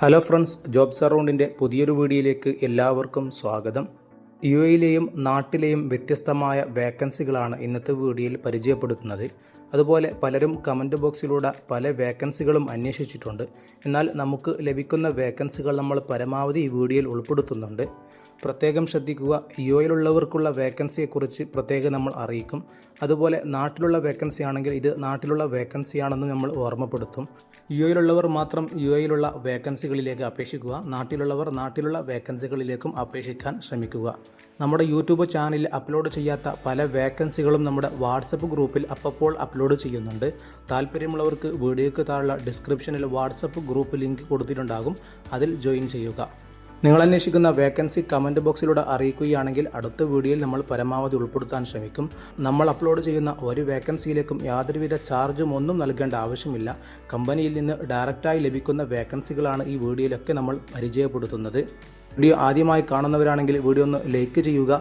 Hello friends, jobs അറൗണ്ടിൻ്റെ പുതിയൊരു വീഡിയോയിലേക്ക് എല്ലാവർക്കും സ്വാഗതം. യുഎയിലെയും നാട്ടിലെയും വ്യത്യസ്തമായ വേക്കൻസികളാണ് ഇന്നത്തെ വീഡിയോയിൽ പരിചയപ്പെടുത്തുന്നത്. അതുപോലെ പലരും കമൻറ്റ് ബോക്സിലൂടെ പല വേക്കൻസികളും അന്വേഷിച്ചിട്ടുണ്ട്. എന്നാൽ നമുക്ക് ലഭിക്കുന്ന വേക്കൻസികൾ നമ്മൾ പരമാവധി ഈ വീഡിയോയിൽ ഉൾപ്പെടുത്തുന്നുണ്ട്. പ്രത്യേകം ശ്രദ്ധിക്കുക, യുഎയിലുള്ളവർക്കുള്ള വേക്കൻസിയെക്കുറിച്ച് പ്രത്യേകം നമ്മൾ അറിയിക്കും. അതുപോലെ നാട്ടിലുള്ള വേക്കൻസി ആണെങ്കിൽ ഇത് നാട്ടിലുള്ള വേക്കൻസിയാണെന്ന് നമ്മൾ ഓർമ്മപ്പെടുത്തും. യുഎയിലുള്ളവർ മാത്രം യുഎയിലുള്ള വേക്കൻസികളിലേക്ക് അപേക്ഷിക്കുക, നാട്ടിലുള്ളവർ നാട്ടിലുള്ള വേക്കൻസികളിലേക്കും അപേക്ഷിക്കാൻ ശ്രമിക്കുക. നമ്മുടെ യൂട്യൂബ് ചാനലിൽ അപ്ലോഡ് ചെയ്യാത്ത പല വേക്കൻസികളും നമ്മുടെ വാട്സപ്പ് ഗ്രൂപ്പിൽ അപ്പോൾ അപ്ലോഡ് ചെയ്യുന്നുണ്ട്. താല്പര്യമുള്ളവർക്ക് വീഡിയോയ്ക്ക് താഴെ ഡിസ്ക്രിപ്ഷനിൽ വാട്സപ്പ് ഗ്രൂപ്പ് ലിങ്ക് കൊടുത്തിട്ടുണ്ടാകും, അതിൽ ജോയിൻ ചെയ്യുക. നിങ്ങൾ അന്വേഷിക്കുന്ന വേക്കൻസി കമൻറ്റ് ബോക്സിലൂടെ അറിയിക്കുകയാണെങ്കിൽ അടുത്ത വീഡിയോയിൽ നമ്മൾ പരമാവധി ഉൾപ്പെടുത്താൻ ശ്രമിക്കും. നമ്മൾ അപ്ലോഡ് ചെയ്യുന്ന ഒരു വേക്കൻസിയിലേക്കും യാതൊരുവിധ ചാർജും ഒന്നും നൽകേണ്ട ആവശ്യമില്ല. കമ്പനിയിൽ നിന്ന് ഡയറക്റ്റായി ലഭിക്കുന്ന വേക്കൻസികളാണ് ഈ വീഡിയോയിലൊക്കെ നമ്മൾ പരിചയപ്പെടുത്തുന്നത്. വീഡിയോ ആദ്യമായി കാണുന്നവരാണെങ്കിൽ വീഡിയോ ഒന്ന് ലൈക്ക് ചെയ്യുക.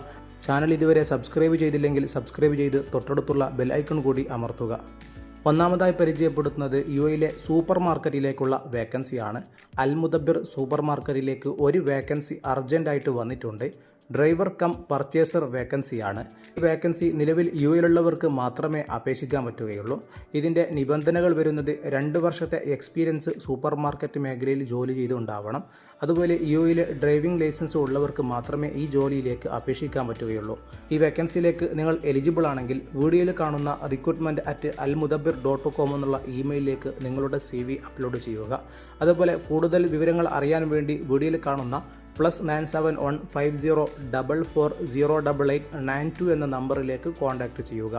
ചാനൽ ഇതുവരെ സബ്സ്ക്രൈബ് ചെയ്തില്ലെങ്കിൽ സബ്സ്ക്രൈബ് ചെയ്ത് തൊട്ടടുത്തുള്ള ബെൽ ഐക്കൺ കൂടി അമർത്തുക. ഒന്നാമതായി പരിചയപ്പെടുത്തുന്നത് യുഎയിലെ സൂപ്പർ മാർക്കറ്റിലേക്കുള്ള വേക്കൻസിയാണ്. അൽ മുദബ്ബിർ സൂപ്പർ മാർക്കറ്റിലേക്ക് ഒരു വേക്കൻസി അർജൻറ്റായിട്ട് വന്നിട്ടുണ്ട്. ഡ്രൈവർ കം പർച്ചേസർ വേക്കൻസിയാണ്. ഈ വേക്കൻസി നിലവിൽ യുഎയിലുള്ളവർക്ക് മാത്രമേ അപേക്ഷിക്കാൻ പറ്റുകയുള്ളൂ. ഇതിൻ്റെ നിബന്ധനകൾ വരുന്നത് 2 വർഷത്തെ എക്സ്പീരിയൻസ് സൂപ്പർ മാർക്കറ്റ് മേഖലയിൽ ജോലി ചെയ്തുണ്ടാവണം. അതുപോലെ യുഎയിൽ ഡ്രൈവിംഗ് ലൈസൻസ് ഉള്ളവർക്ക് മാത്രമേ ഈ ജോലിയിലേക്ക് അപേക്ഷിക്കാൻ പറ്റുകയുള്ളൂ. ഈ വേക്കൻസിയിലേക്ക് നിങ്ങൾ എലിജിബിൾ ആണെങ്കിൽ വീഡിയോയിൽ കാണുന്ന recruitment@almudabbir.com എന്നുള്ള ഇമെയിലിലേക്ക് നിങ്ങളുടെ CV അപ്ലോഡ് ചെയ്യുക. അതുപോലെ കൂടുതൽ വിവരങ്ങൾ അറിയാൻ വേണ്ടി വീഡിയോയിൽ കാണുന്ന +971 5044408892 എന്ന നമ്പറിലേക്ക് കോൺടാക്റ്റ് ചെയ്യുക.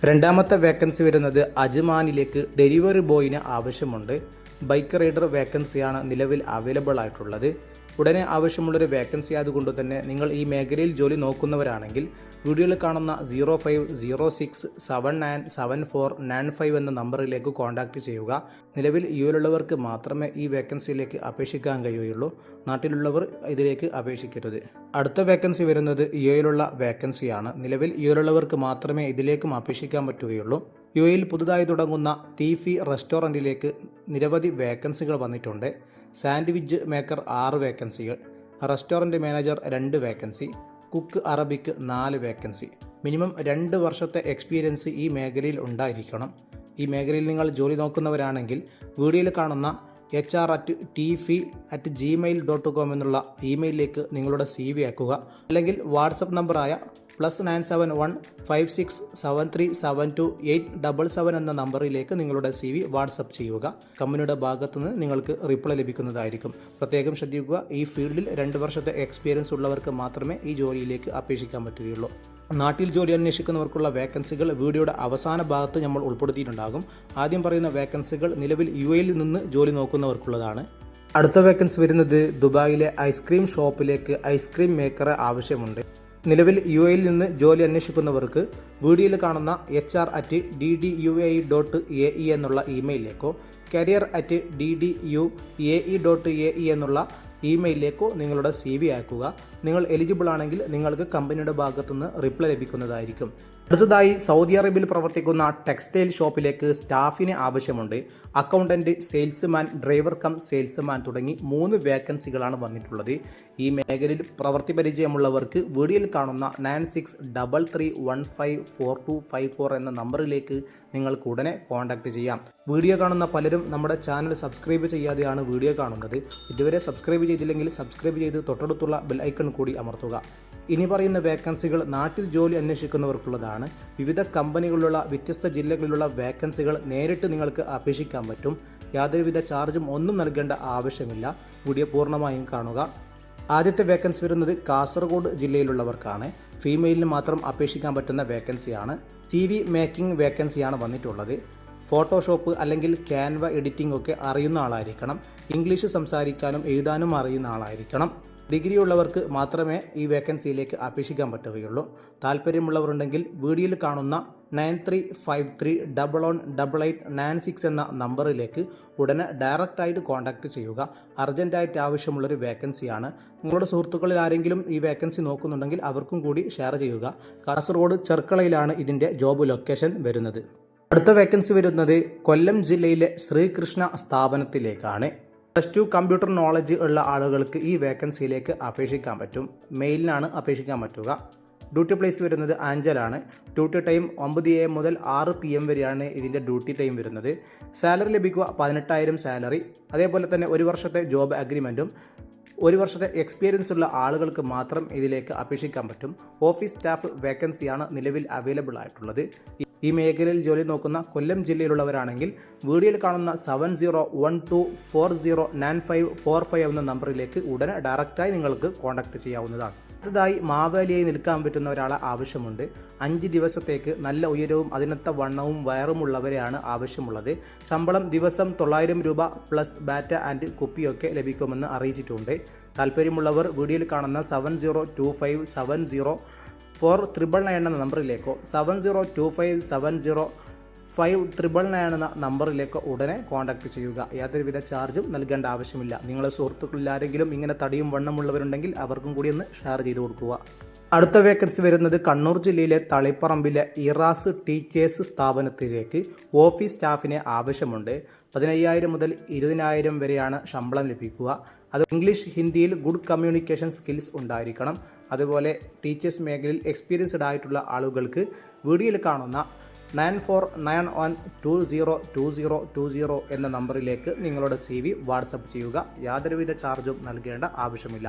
രണ്ടാമത്തെ വേക്കൻസി വരുന്നത് അജ്മാനിലേക്ക് ഡെലിവറി ബോയിന് ആവശ്യമുണ്ട്. ബൈക്ക് റൈഡർ വേക്കൻസിയാണ് നിലവിൽ അവൈലബിൾ ആയിട്ടുള്ളത്. ഉടനെ ആവശ്യമുള്ളൊരു വേക്കൻസി ആയതുകൊണ്ട് തന്നെ നിങ്ങൾ ഈ മേഖലയിൽ ജോലി നോക്കുന്നവരാണെങ്കിൽ വീഡിയോയിൽ കാണുന്ന 0506797495 എന്ന നമ്പറിലേക്ക് കോൺടാക്റ്റ് ചെയ്യുക. നിലവിൽ യുഎയിലുള്ളവർക്ക് മാത്രമേ ഈ വേക്കൻസിയിലേക്ക് അപേക്ഷിക്കാൻ കഴിയുകയുള്ളൂ. നാട്ടിലുള്ളവർ ഇതിലേക്ക് അപേക്ഷിക്കരുത്. അടുത്ത വേക്കൻസി വരുന്നത് യുഎയിലുള്ള വേക്കൻസിയാണ്. നിലവിൽ യുഎയിലുള്ളവർക്ക് മാത്രമേ ഇതിലേക്കും അപേക്ഷിക്കാൻ പറ്റുകയുള്ളൂ. യുഎയിൽ പുതുതായി തുടങ്ങുന്ന തീഫി റെസ്റ്റോറൻറ്റിലേക്ക് നിരവധി വേക്കൻസികൾ വന്നിട്ടുണ്ട്. സാൻഡ്വിച്ച് മേക്കർ 6 വേക്കൻസികൾ, റെസ്റ്റോറൻറ്റ് മാനേജർ 2 വേക്കൻസി, കുക്ക് അറബിക്ക് 4 വേക്കൻസി. മിനിമം 2 വർഷത്തെ എക്സ്പീരിയൻസ് ഈ മേഖലയിൽ ഉണ്ടായിരിക്കണം. ഈ മേഖലയിൽ നിങ്ങൾ ജോലി നോക്കുന്നവരാണെങ്കിൽ വീഡിയോയിൽ കാണുന്ന hr@tfi@gmail.com എന്നുള്ള ഇമെയിലിലേക്ക് നിങ്ങളുടെ CV അയക്കുക. അല്ലെങ്കിൽ വാട്സപ്പ് നമ്പറായ +971 567372 എന്ന നമ്പറിലേക്ക് നിങ്ങളുടെ CV വാട്സപ്പ് ചെയ്യുക. കമ്പനിയുടെ ഭാഗത്തുനിന്ന് നിങ്ങൾക്ക് റിപ്ലൈ ലഭിക്കുന്നതായിരിക്കും. പ്രത്യേകം ശ്രദ്ധിക്കുക, ഈ ഫീൽഡിൽ 2 വർഷത്തെ എക്സ്പീരിയൻസ് ഉള്ളവർക്ക് മാത്രമേ ഈ ജോലിയിലേക്ക് അപേക്ഷിക്കാൻ പറ്റുകയുള്ളൂ. നാട്ടിൽ ജോലി അന്വേഷിക്കുന്നവർക്കുള്ള വേക്കൻസികൾ വീഡിയോയുടെ അവസാന ഭാഗത്ത് നമ്മൾ ഉൾപ്പെടുത്തിയിട്ടുണ്ടാകും. ആദ്യം പറയുന്ന വേക്കൻസികൾ നിലവിൽ യുഎയിൽ നിന്ന് ജോലി നോക്കുന്നവർക്കുള്ളതാണ്. അടുത്ത വേക്കൻസി വരുന്നത് ദുബായിലെ ഐസ്ക്രീം ഷോപ്പിലേക്ക് ഐസ്ക്രീം മേക്കറെ ആവശ്യമുണ്ട്. നിലവിൽ യുഎയിൽ നിന്ന് ജോലി അന്വേഷിക്കുന്നവർക്ക് വീഡിയോയിൽ കാണുന്ന hr@dduae.ae എന്നുള്ള ഇമെയിലിലേക്കോ career@dduae.ae എന്നുള്ള ഇമെയിലിലേക്കോ നിങ്ങളുടെ CV അയക്കുക. നിങ്ങൾ എലിജിബിൾ ആണെങ്കിൽ നിങ്ങൾക്ക് കമ്പനിയുടെ ഭാഗത്തുനിന്ന് റിപ്ലൈ ലഭിക്കുന്നതായിരിക്കും. അടുത്തതായി സൗദി അറേബ്യയിൽ പ്രവർത്തിക്കുന്ന ടെക്സ്റ്റൈൽ ഷോപ്പിലേക്ക് സ്റ്റാഫിന് ആവശ്യമുണ്ട്. Accountant, salesman, driver cum salesman തുടങ്ങി 3 വേക്കൻസികളാണ് വന്നിട്ടുള്ളത്. ഈ മേഖലയിൽ പ്രവൃത്തി പരിചയമുള്ളവർക്ക് വീഡിയോയിൽ കാണുന്ന 9633154254 എന്ന നമ്പറിലേക്ക് നിങ്ങൾക്ക് ഉടനെ കോൺടാക്റ്റ് ചെയ്യാം. വീഡിയോ കാണുന്ന പലരും നമ്മുടെ ചാനൽ സബ്സ്ക്രൈബ് ചെയ്യാതെയാണ് വീഡിയോ കാണുന്നത്. ഇതുവരെ സബ്സ്ക്രൈബ് ചെയ്തില്ലെങ്കിൽ സബ്സ്ക്രൈബ് ചെയ്ത് തൊട്ടടുത്തുള്ള ബെൽ ഐക്കൺ കൂടി അമർത്തുക. ഇനി പറയുന്ന വേക്കൻസികൾ നാട്ടിൽ ജോലി അന്വേഷിക്കുന്നവർക്കുള്ളതാണ്. വിവിധ കമ്പനികളിലുള്ള വ്യത്യസ്ത ജില്ലകളിലുള്ള വേക്കൻസികൾ നേരിട്ട് നിങ്ങൾക്ക് അപേക്ഷിക്കാൻ പറ്റും. യാതൊരുവിധ ചാർജും ഒന്നും നൽകേണ്ട ആവശ്യമില്ല. വീഡിയോ പൂർണ്ണമായും കാണുക. ആദ്യത്തെ വേക്കൻസി വരുന്നത് കാസർഗോഡ് ജില്ലയിലുള്ളവർക്കാണ്. ഫീമെയിലിന് മാത്രം അപേക്ഷിക്കാൻ പറ്റുന്ന വേക്കൻസിയാണ്. CV മേക്കിംഗ് വേക്കൻസിയാണ് വന്നിട്ടുള്ളത്. ഫോട്ടോഷോപ്പ് അല്ലെങ്കിൽ ക്യാൻവ എഡിറ്റിംഗ് ഒക്കെ അറിയുന്ന ആളായിരിക്കണം. ഇംഗ്ലീഷ് സംസാരിക്കാനും എഴുതാനും അറിയുന്ന ആളായിരിക്കണം. ഡിഗ്രി ഉള്ളവർക്ക് മാത്രമേ ഈ വേക്കൻസിയിലേക്ക് അപേക്ഷിക്കാൻ പറ്റുകയുള്ളൂ. താല്പര്യമുള്ളവരുണ്ടെങ്കിൽ വീഡിയോയിൽ കാണുന്ന 9353118896 എന്ന നമ്പറിലേക്ക് ഉടനെ ഡയറക്റ്റായിട്ട് കോൺടാക്റ്റ് ചെയ്യുക. അർജൻറ്റായിട്ട് ആവശ്യമുള്ളൊരു വേക്കൻസിയാണ്. നിങ്ങളുടെ സുഹൃത്തുക്കളിൽ ആരെങ്കിലും ഈ വേക്കൻസി നോക്കുന്നുണ്ടെങ്കിൽ അവർക്കും കൂടി ഷെയർ ചെയ്യുക. കാസർഗോഡ് ചെർക്കളയിലാണ് ഇതിൻ്റെ ജോബ് ലൊക്കേഷൻ വരുന്നത്. അടുത്ത വേക്കൻസി വരുന്നത് കൊല്ലം ജില്ലയിലെ ശ്രീകൃഷ്ണ സ്ഥാപനത്തിലേക്കാണ്. +2 കമ്പ്യൂട്ടർ നോളജ് ഉള്ള ആളുകൾക്ക് ഈ വേക്കൻസിയിലേക്ക് അപേക്ഷിക്കാൻ പറ്റും. മെയിലിനാണ് അപേക്ഷിക്കാൻ പറ്റുക. ഡ്യൂട്ടി പ്ലേസ് വരുന്നത് ആഞ്ചലാണ്. ഡ്യൂട്ടി ടൈം 9 AM മുതൽ 6 PM വരെയാണ് ഇതിൻ്റെ ഡ്യൂട്ടി ടൈം വരുന്നത്. സാലറി ലഭിക്കുക 18,000 സാലറി. അതേപോലെ തന്നെ 1 വർഷത്തെ ജോബ് അഗ്രിമെൻറ്റും 1 വർഷത്തെ എക്സ്പീരിയൻസ് ഉള്ള ആളുകൾക്ക് മാത്രം ഇതിലേക്ക് അപേക്ഷിക്കാൻ പറ്റും. ഓഫീസ് സ്റ്റാഫ് വേക്കൻസിയാണ് നിലവിൽ അവൈലബിൾ ആയിട്ടുള്ളത്. ഈ മേഖലയിൽ ജോലി നോക്കുന്ന കൊല്ലം ജില്ലയിലുള്ളവരാണെങ്കിൽ വീഡിയോയിൽ കാണുന്ന 7012409545 എന്ന നമ്പറിലേക്ക് ഉടനെ ഡയറക്റ്റായി നിങ്ങൾക്ക് കോൺടാക്റ്റ് ചെയ്യാവുന്നതാണ്. അടുത്തതായി മാവേലിയായി നിൽക്കാൻ പറ്റുന്ന ഒരാളെ ആവശ്യമുണ്ട്. 5 ദിവസത്തേക്ക് നല്ല ഉയരവും അതിനൊത്ത വണ്ണവും വയറുമുള്ളവരെയാണ് ആവശ്യമുള്ളത്. ശമ്പളം ദിവസം 900 രൂപ പ്ലസ് ബാറ്റ ആൻഡ് കുപ്പിയൊക്കെ ലഭിക്കുമെന്ന് അറിയിച്ചിട്ടുണ്ട്. താല്പര്യമുള്ളവർ വീഡിയോയിൽ കാണുന്ന 7025704999 എന്ന നമ്പറിലേക്കോ 7025705999 എന്ന നമ്പറിലേക്കോ ഉടനെ കോൺടാക്റ്റ് ചെയ്യുക. യാതൊരുവിധ ചാർജും നൽകേണ്ട ആവശ്യമില്ല. നിങ്ങളുടെ സുഹൃത്തുക്കളിൽ ആരെങ്കിലും ഇങ്ങനെ തടിയും വണ്ണമുള്ളവരുണ്ടെങ്കിൽ അവർക്കും കൂടി ഒന്ന് ഷെയർ ചെയ്ത് കൊടുക്കുക. അടുത്ത വേക്കൻസി വരുന്നത് കണ്ണൂർ ജില്ലയിലെ തളിപ്പറമ്പിലെ ഇറാസ് ടീച്ചേഴ്സ് സ്ഥാപനത്തിലേക്ക് ഓഫീസ് സ്റ്റാഫിനെ ആവശ്യമുണ്ട്. 15,000 മുതൽ 20,000 വരെയാണ് ശമ്പളം ലഭിക്കുക. അത് ഇംഗ്ലീഷ് ഹിന്ദിയിൽ ഗുഡ് കമ്മ്യൂണിക്കേഷൻ സ്കിൽസ് ഉണ്ടായിരിക്കണം. അതുപോലെ ടീച്ചേഴ്സ് മേഖലയിൽ എക്സ്പീരിയൻസ്ഡ് ആയിട്ടുള്ള ആളുകൾക്ക് വീഡിയോയിൽ കാണുന്ന 9491202020 എന്ന നമ്പറിലേക്ക് നിങ്ങളുടെ CV വാട്സപ്പ് ചെയ്യുക. യാതൊരുവിധ ചാർജും നൽകേണ്ട ആവശ്യമില്ല.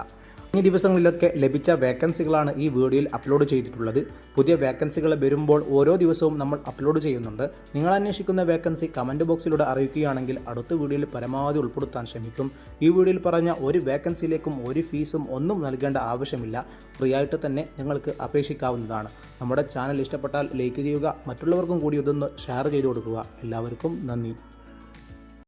ഈ ദിവസങ്ങളിലൊക്കെ ലഭിച്ച വേക്കൻസികളാണ് ഈ വീഡിയോയിൽ അപ്ലോഡ് ചെയ്തിട്ടുള്ളത്. പുതിയ വേക്കൻസികൾ വരുമ്പോൾ ഓരോ ദിവസവും നമ്മൾ അപ്ലോഡ് ചെയ്യുന്നുണ്ട്. നിങ്ങൾ അന്വേഷിക്കുന്ന വേക്കൻസി കമൻറ്റ് ബോക്സിലൂടെ അറിയിക്കുകയാണെങ്കിൽ അടുത്ത വീഡിയോയിൽ പരമാവധി ഉൾപ്പെടുത്താൻ ശ്രമിക്കും. ഈ വീഡിയോയിൽ പറഞ്ഞ ഒരു വേക്കൻസിയിലേക്കും ഒരു ഫീസും ഒന്നും നൽകേണ്ട ആവശ്യമില്ല. ഫ്രീ ആയിട്ട് തന്നെ നിങ്ങൾക്ക് അപേക്ഷിക്കാവുന്നതാണ്. നമ്മുടെ ചാനൽ ഇഷ്ടപ്പെട്ടാൽ ലൈക്ക് ചെയ്യുക. മറ്റുള്ളവർക്കും കൂടി ഇതൊന്ന് ഷെയർ ചെയ്ത് കൊടുക്കുക. എല്ലാവർക്കും നന്ദി.